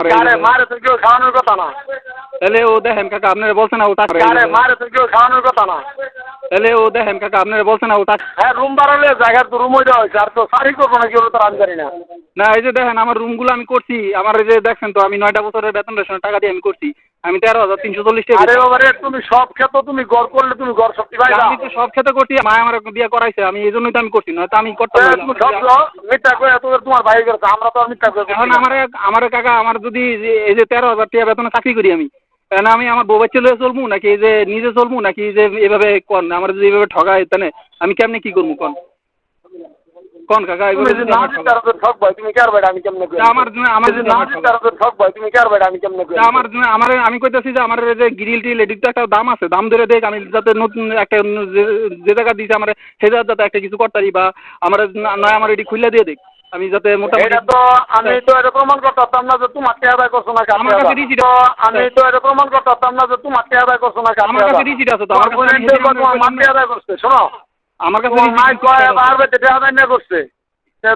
আরে মারে তো কেউ খাওয়ানোর কথা না। তাহলে ও দেখেন কাকা আপনারা বলছেন না ও টাকা আরে মারে তো কেউ খাওয়ানোর কথা না। তাহলে ও দেখেন কাকা আপনারা বলছেন না ও টাকা হ্যাঁ রুম বাড়ালে জায়গার তো রুম হয়ে হয়েছে আর তো সারি করবো না কেউ তো আমি জানি না। না এই যে দেখেন আমার রুমগুলো আমি করছি আমার এই যে দেখছেন তো আমি 9টা বছরের বেতন রেশনের টাকা দিয়ে আমি করছি আমি 13,340 টাকা। আরে বাবারে তুমি সব ক্ষেত্র তুমি ঘর করলে তুমি ঘর শক্তি পাই না। আমি তো সব ক্ষেত্রে করছি মা আমার বিয়ে করাইছে আমি এই জন্যই তো আমি করছি নয়তো আমি করতাম না। তুমি সব মিথ্যা করে এত তোমার ভাই করেছে আমরা তো আর মিথ্যা করে এখন আমার কাকা আমার যদি এই যে 13,000 টাকা বেতনে চাকরি করি আমি এখন আমি আমার বউ বাচ্চা লয়ে চলবো নাকি এই যে নিজে চলবো নাকি যে এভাবে কন আমার যদি এইভাবে ঠগায় তাহলে আমি কেমনে কি করবো কন কোন কাকা তুমি যদি না দিতে পারো ঠক ভাই তুমি কার ভাই আমি কেমনে করি আমার আমার যদি না দিতে পারো ঠক ভাই তুমি কার ভাই আমি কেমনে করি আমার আমি কইতাছি যে আমার যে গ্রিল টিল এদিকটা একটা দাম আছে দাম ধরে দেখ আমি যাতে নতুন একটা যে জায়গা দিয়েছে আমার সেই জায়গা যাতে একটা কিছু করতারি বা আমার নয় আমার এটি খুলে দিয়ে দেখ আমি যাতে মোটামুটি এটা তো আমি তো এটা প্রমাণ করতাম না যে তোমার টাকা আদায় করছো না আমার কাছে রিসিট আমি তো এটা প্রমাণ করতাম না যে তোমার টাকা আদায় করছো না আমার কাছে রিসিট আছে তো আমার কাছে তোমার মাটি আদায় করছে শোনো আমার কাছে মাছ বারবে টাকা আদায় না করছে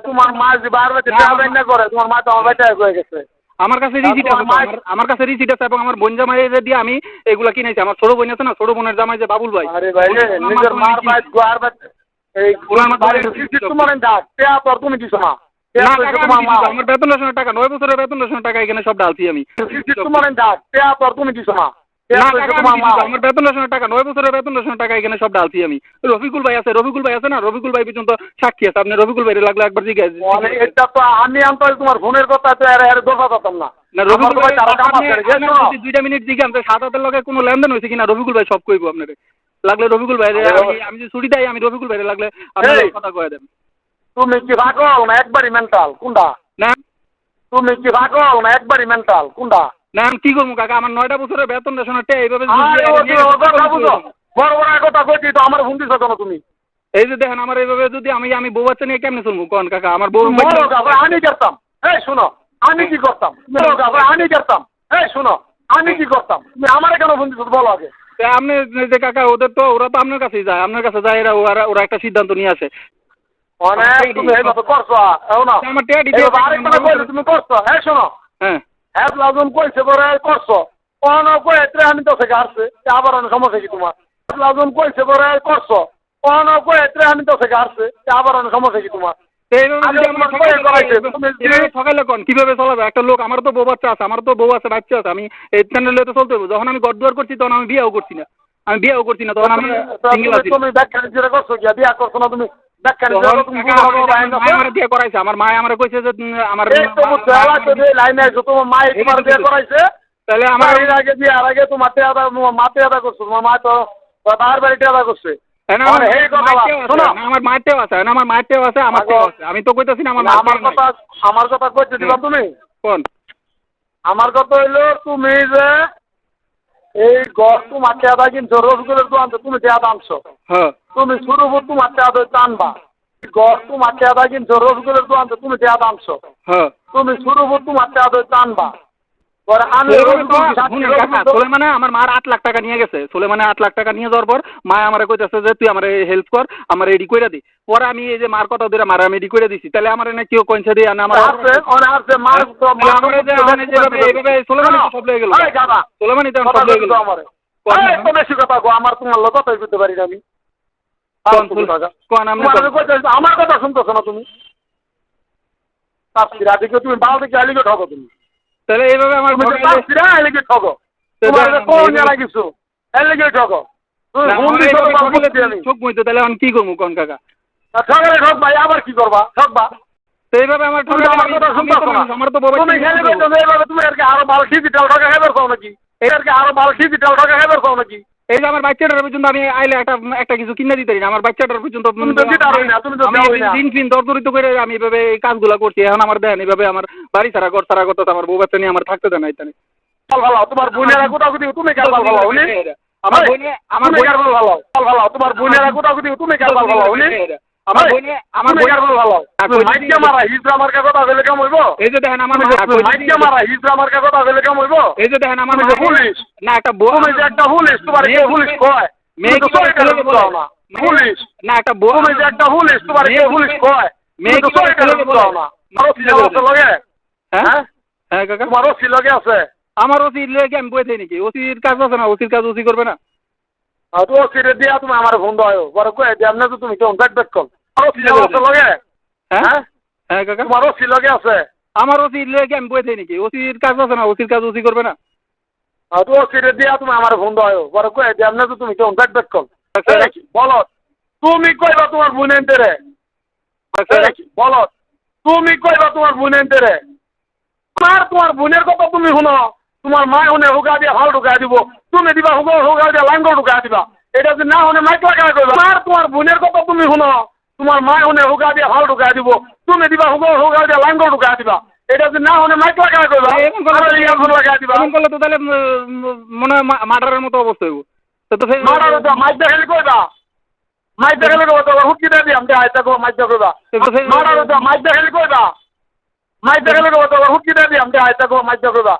তোমার মাছ বারবে টাকা আদায় না করে তোমার মা তো আমার বেটা হয়ে গেছে আমার কাছে রিসিট আছে আমার কাছে রিসিট আছে এবং আমার বোন জামাইয়ের দিয়ে আমি এগুলা কিনেছি আমার ছোট বোন আছে না ছোট বোনের জামাই যে বাবুল ভাই আরে ভাই নিজের মার ভাই গোয়ার ভাই এই তোমার ডাক টাকা তোর তুমি দিছো না আমার বেতন রেশনের টাকা 9 বছরের বেতন রেশনের টাকা এখানে সব ডালছি আমি তোমার ডাক টাকা তোর তুমি দিছো না আমার বেতন রেশনের টাকা 9 বছরের বেতন রেশনের টাকা এখানে সব ডালছি আমি রফিকুল ভাই আছে না রফিকুল ভাই পর্যন্ত সাক্ষী আছে আপনি রফিকুল ভাই লাগলে একবার জিজ্ঞেস এটা তো আমি আনতে তোমার ফোনের কথা তো এর দফা করতাম না রফিকুল ভাই 2 মিনিট জিজ্ঞাসা আমি 7 লগে কোনো লেনদেন হয়েছে কিনা রফিকুল ভাই সব কইবো আপনারে লাগলে রফিকুল ভাই আমি যে ছুটি দেই আমি রফিকুল ভাই লাগলে আপনার কথা কয়ে দেন তুমি কি পাগল না একবারই মেন্টাল কোনটা না তুমি কি পাগল না একবারই মেন্টাল কোনটা না আমি কি করবো কাকা আমার 9টা বছরের বেতন রেশনের টাকা এইভাবে বড় বড় কথা কইছি তো আমার ফোন দিছো কেন তুমি এই যে দেখেন আমার এইভাবে যদি আমি বউ বাচ্চা নিয়ে কেমনে চলবো কোন কাকা আমার বউ আমি করতাম এই শোনো আমি কি করতাম আমি করতাম এই শোনো আমি কি করতাম তুমি আমার কেন ফোন দিছো বলো আগে আপনি যে কাকা ওরা তো আপনার কাছেই যায় আপনার কাছে যায় ওরা একটা সিদ্ধান্ত নিয়ে আসে অনেক তুমি এইভাবে করছো না আমার টাকা দিতে তুমি করছো হ্যাঁ শোনো হ্যাঁ হ্যাঁ লাজম কইছে বড় করছো কোন কই এত্রে আমি তো থেকে আসছে আবার অনেক সমস্যা কি তোমার লাজম কইছে বড় করছো কোন কই এত্রে আমি তো থেকে আসছে আবার অনেক সমস্যা কি তোমার কিভাবে চলাবে একটা লোক আমার তো বউ বাচ্চা আছে আমার তো বউ আছে বাচ্চা আছে আমি এই চ্যানেলে তো চলতে হবে যখন আমি গড়দুয়ার করছি তখন আমি বিয়েও করছি না তখন আমি তুমি ব্যাখ্যা করছো কি বিয়ে করছো না তুমি বিয়ে করাইছে আমার মা আমার কইছে যে আমার লাইনে তোমার মা তোমার বিয়ে করাইছে তাহলে আমার এর আগে বিয়ে আর আগে তোমার মাতে আদা করছো তোমার মা তো বাবার বাড়িতে আদা করছে আমার মাঠেও আছে আমি তো কইতাছি না আমার কথা কইতে দিবা তুমি কোন আমার কথা হইলো তুমি যে এই ঘর তোমার টাকা কিনছো রসগোলের দোকান তুমি টাকা আনছো তুমি শুরু তোমার টাকা টানবা ঘর তোমার টাকা কিনছো রসগোলের দোকান তুমি টাকা আনছো তুমি শুরু তোমার টাকা টানবা সোলেমানে আমার মার 8 লাখ টাকা নিয়ে গেছে সোলেমানে 8 লাখ টাকা নিয়ে যাওয়ার পর মা আমারে কইতাছে যে তুই আমারে হেল্প কর আমার রেডি কইরা দি পরে আমি এই যে মার কথা ধরে মার আমি রেডি কইরা দিছি তাহলে আমার না কেউ কইছে দি না আমার আছে মার তো আমারে যে এইভাবে সোলেমানে সব লয়ে গেল সোলেমানে তো সব লয়ে গেল আমারে তো বেশি কথা কো আমার তোমার লোক কথাই কইতে পারি না আমি কোন আমার কথা শুনতেছ না তুমি তাফসির আদিকে তুমি বাল থেকে আলিকে ঠকো তুমি তাহলে এইভাবে আমার তাফসির আলিকে ঠকো তোমার কোন জানা কিছু আলিকে ঠকো তুমি ফোন দিছো তো বলে দিই ঠক মইতো তাহলে আমি কি করব কোন কাকা ঠকলে ঠক ভাই আবার কি করবা ঠকবা তো এইভাবে আমার ঠক আমার কথা শুনতেছ না আমার তো বাবা তুমি খেলে কইতো এইভাবে তুমি এর আরো ভালো ডিজিটাল ঠকা খাইবার চাও নাকি এর আরো ভালো ডিজিটাল ঠকা খাইবার চাও নাকি এই যে আমার বাচ্চাটার পর্যন্ত আমি আইলে একটা কিছু কিনে দিতে না আমার বাচ্চাটার পর্যন্ত দিন দরদরিত করে আমি এভাবে এই কাজগুলো করছি এখন আমার দেন এইভাবে আমার বাড়ি ছাড়া ঘর ছাড়া করতে আমার বউ বাচ্চা নিয়ে আমার থাকতে দেন না ভালো তোমার বোনেরা কোথাও তুমি কার ভালো আমার বোনে আমার বোনের ভালো তোমার বোনেরা কোথাও তুমি কার ভালো আমার বোনের ভালো মাইকে মারা হিজরা মার্কা কথা বলে কেমন হইব এই যে দেখেন আমার মাইকে মারা হিজরা মার্কা কথা বলে কেমন হইব এই যে দেখেন আমার পুলিশ না একটা বউ তুমি যে একটা পুলিশ তোমার কে পুলিশ কয় মেয়ে তো সরে গেল না পুলিশ না একটা বউ তুমি যে একটা পুলিশ তোমার কে পুলিশ কয় মেয়ে তো সরে গেল না মারো লাগে হ্যাঁ হ্যাঁ কাকা, তোমার ওসি লগে আছে? আমার ওসি লগে আমি বই থাকি নাকি? ওসির কাজ আছে না, ওসির কাজ ওসি করবে না? তো ওসি রে দিয়া তুমি আমার ফোন দাও, বড় কয়ে দিয়া না তো তুমি তো ব্যাক ব্যাক কল। ওসি লগে? হ্যাঁ হ্যাঁ কাকা, তোমার ওসি লগে আছে? আমার ওসি লগে আমি বই থাকি নাকি? ওসির কাজ আছে না, ওসির কাজ ওসি করবে না? তো ওসি রে দিয়া তুমি আমার ফোন দাও, বড় কয়ে দিয়া না তো তুমি তো ব্যাক ব্যাক কল। বলো তুমি কইবা তোমার বোনের রে? বলো তুমি কইবা তোমার বোনের রে? তোমার বোনের কথা তুমি শুনো, তোমার মা শুনে হুগা দিয়ে হাল ঢুকাই দিব, তুমি দিবা হুগা দিয়ে লাঙ্গল ঢুকাই দিবা। এটা যদি না শুনে মাইক লাগাই কইবা। তোমার বোনের কথা তুমি শুনো, তোমার মা শুনে হুগা দিয়ে হাল ঢুকাই দিব, তুমি দিবা হুগা দিয়ে লাঙ্গল ঢুকাই দিবা। এটা যদি না শুনে মাইক লাগাই কইবা। লাগাই দিবা। এমন করলে তো তাহলে মনে হয় মার্ডারের মতো অবস্থা হইব। তো মাইক দেখালে কইবা, মাইক দেখালে কইবা তো হুকি দিয়ে দিয়াম দে আইতা কো মাইক কইবা। মাইক দেখালে কইবা, মাইক দেখালে কইবা তো হুকি দিয়ে দিয়াম দে আইতা কো মাইক কইবা।